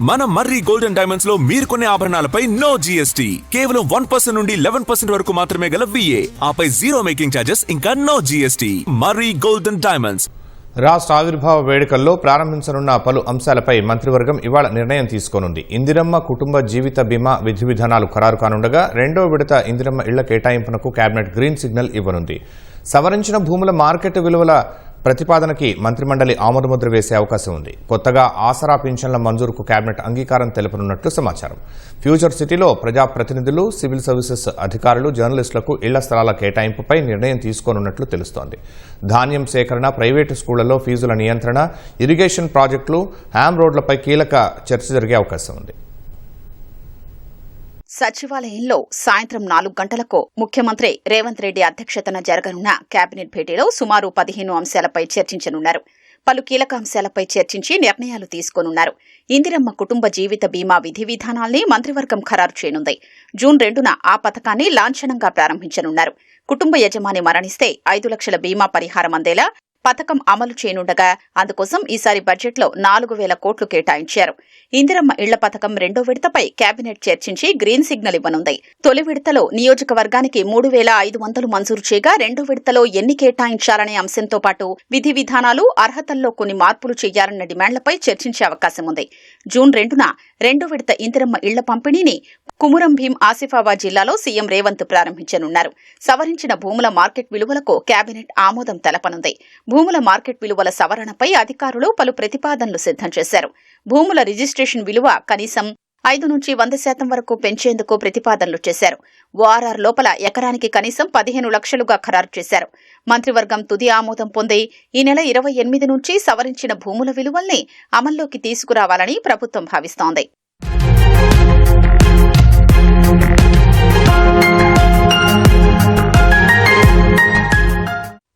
మన మర్రి golden diamonds లో మీరు కొనే ఆభరణాలపై నో జీఎస్టీ, కేవలం 1% నుండి 11% వరకు మాత్రమే గల VA, ఆపై జీరో మేకింగ్ ఛార్జెస్ ఇంకా నో జీఎస్టీ. మర్రి గోల్డెన్ డైమండ్స్. రాష్ట్ర ఆవిర్భావ వేడుకల్లో ప్రారంభించనున్న పలు అంశాలపై మంత్రివర్గం ఇవాళ నిర్ణయం తీసుకోనుంది. ఇందిరమ్మ కుటుంబ జీవిత బీమా విధి విధానాలు ఖరారు కానుండగా రెండో విడత ఇందిరమ్మ ఇళ్ల కేటాయింపునకు కేబినెట్ గ్రీన్ సిగ్నల్ ఇవ్వనుంది. సవరించిన భూముల మార్కెట్ విలువల ప్రతిపాదనకి మంత్రిమండలి ఆమోదముద్ర వేసే అవకాశం ఉంది. కొత్తగా ఆసరా పింఛన్ల మంజూరుకు కేబినెట్ అంగీకారం తెలపనున్నట్లు సమాచారం. ఫ్యూచర్ సిటీలో ప్రజాప్రతినిధులు, సివిల్ సర్వీసెస్ అధికారులు, జర్నలిస్టులకు ఇళ్ల స్థలాల కేటాయింపుపై నిర్ణయం తీసుకోనున్నట్లు తెలుస్తోంది. ధాన్యం సేకరణ, ప్రైవేటు స్కూళ్లలో ఫీజుల నియంత్రణ, ఇరిగేషన్ ప్రాజెక్టులు, హ్యామ్ రోడ్లపై కీలక చర్చ జరిగే అవకాశం ఉంది. సచివాలయంలో సాయంత్రం 4 గంటలకు ముఖ్యమంత్రి రేవంత్ రెడ్డి అధ్యక్షతన జరగనున్న కేబినెట్ భేటీలో సుమారు 15 అంశాలపై చర్చించనున్నారు. పలు కీలక అంశాలపై చర్చించి నిర్ణయాలు తీసుకోనున్నారు. ఇందిరమ్మ కుటుంబ జీవిత బీమా విధి విధానాల్ని మంత్రివర్గం ఖరారు చేయనుంది. జూన్ 2న ఆ పథకాన్ని లాంఛనంగా ప్రారంభించనున్నారు. కుటుంబ యజమాని మరణిస్తే 5 లక్షల బీమా పరిహారం అందేలా పథకం అమలు చేయనుండగా అందుకోసం ఈసారి బడ్జెట్లో 4,000 కోట్లు కేటాయించారు. ఇందిరమ్మ ఇళ్ల పథకం రెండో విడతపై కేబినెట్ చర్చించి గ్రీన్ సిగ్నల్ ఇవ్వనుంది. తొలి విడతలో నియోజకవర్గానికి 3,500 మంజూరు చేయగా రెండో విడతలో ఎన్ని కేటాయించాలనే అంశంతో పాటు విధి విధానాలు, అర్హతల్లో కొన్ని మార్పులు చేయాలన్న డిమాండ్లపై చర్చించే అవకాశం ఉంది. జూన్ 2న రెండో విడత ఇందిరమ్మ ఇళ్ల పంపిణీని కుమురం భీం ఆసిఫాబాద్ జిల్లాలో సీఎం రేవంత్ ప్రారంభించనున్నారు. సవరించిన భూముల మార్కెట్ విలువలకు కేబినెట్ ఆమోదం తెలపనుంది. భూముల మార్కెట్ విలువల సవరణపై అధికారులు పలు ప్రతిపాదనలు సిద్ధం చేశారు. భూముల రిజిస్ట్రేషన్ విలువ కనీసం 5 నుంచి 100% వరకు పెంచేందుకు ప్రతిపాదనలు చేశారు. ఓఆర్ఆర్ లోపల ఎకరానికి కనీసం 15 లక్షలుగా ఖరారు చేశారు. మంత్రివర్గం తుది ఆమోదం పొంది ఈ నెల 28 నుంచి సవరించిన భూముల విలువల్ని అమల్లోకి తీసుకురావాలని ప్రభుత్వం భావిస్తోంది.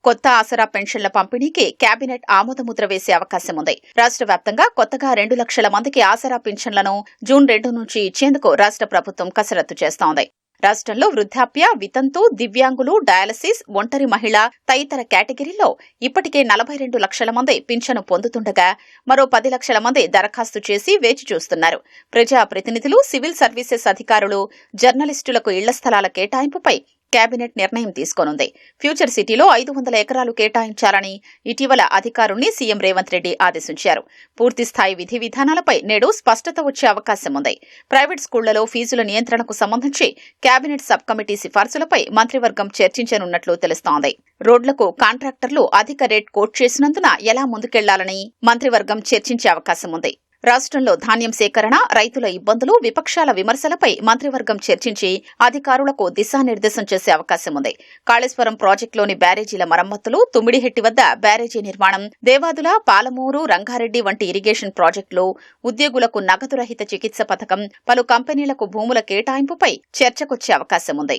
కొత్త ఆసరా పెన్షన్ల పంపిణీకి కేబినెట్ ఆమోదముద్ర వేసే అవకాశం ఉంది. రాష్ట్ర వ్యాప్తంగా కొత్తగా 2 లక్షల మందికి ఆసరా పెన్షన్లను జూన్ 2 నుంచి ఇచ్చేందుకు రాష్ట్ర ప్రభుత్వం కసరత్తు చేస్తోంది. రాష్ట్రంలో వృద్ధాప్య, వితంతు, దివ్యాంగులు, డయాలసిస్, ఒంటరి మహిళ తదితర కేటగిరీల్లో ఇప్పటికే 42 లక్షల మంది పింఛను పొందుతుండగా మరో 10 లక్షల మంది దరఖాస్తు చేసి వేచి చూస్తున్నారు. ప్రజా ప్రతినిధులు, సివిల్ సర్వీసెస్ అధికారులు, జర్నలిస్టులకు ఇళ్ల స్థలాల కేటాయింపుపై కేబినెట్ నిర్ణయం తీసుకోనుంది. ఫ్యూచర్ సిటీలో 500 ఎకరాలు కేటాయించాలని ఇటీవల అధికారుల్ని సీఎం రేవంత్ రెడ్డి ఆదేశించారు. పూర్తిస్థాయి విధి విధానాలపై నేడు స్పష్టత వచ్చే అవకాశం ఉంది. ప్రైవేట్ స్కూళ్లలో ఫీజుల నియంత్రణకు సంబంధించి కేబినెట్ సబ్ కమిటీ సిఫార్సులపై మంత్రివర్గం చర్చించనున్నట్లు తెలుస్తోంది. రోడ్లకు కాంట్రాక్టర్లు అధిక రేట్ కోట్ చేసినందున ఎలా ముందుకెళ్లాలని మంత్రివర్గం చర్చించే అవకాశం ఉంది. రాష్ట్రంలో ధాన్యం సేకరణ, రైతుల ఇబ్బందులు, విపక్షాల విమర్శలపై మంత్రివర్గం చర్చించి అధికారులకు దిశానిర్దేశం చేసే అవకాశం ఉంది. కాళేశ్వరం ప్రాజెక్టులోని బ్యారేజీల మరమ్మతులు, తుమ్మిడిహెట్టి వద్ద బ్యారేజీ నిర్మాణం, దేవాదుల, పాలమూరు, రంగారెడ్డి వంటి ఇరిగేషన్ ప్రాజెక్టులు, ఉద్యోగులకు నగదు రహిత చికిత్స పథకం, పలు కంపెనీలకు భూముల కేటాయింపుపై చర్చకొచ్చే అవకాశం ఉంది.